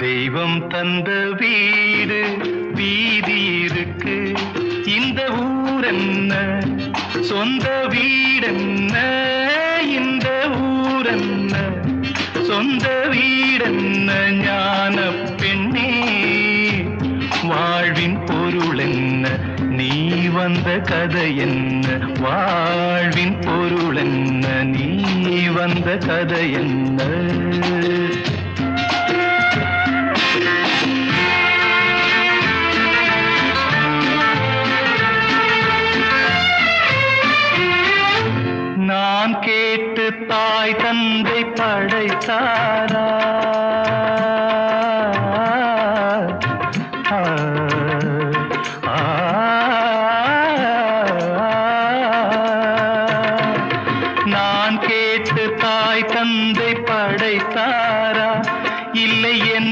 தெய்வம் தந்த வீடு வீதி இருக்கு. இந்த ஊரென்ன சொந்த வீடென்ன, இந்த ஊரென்ன சொந்த வீடென்ன. ஞான பெண்ணே வாழ்வின் பொருள் என்ன, நீ வந்த கதை என்ன. வாழ்வின் பொருள் என்ன, நீ வந்த கதை என்ன.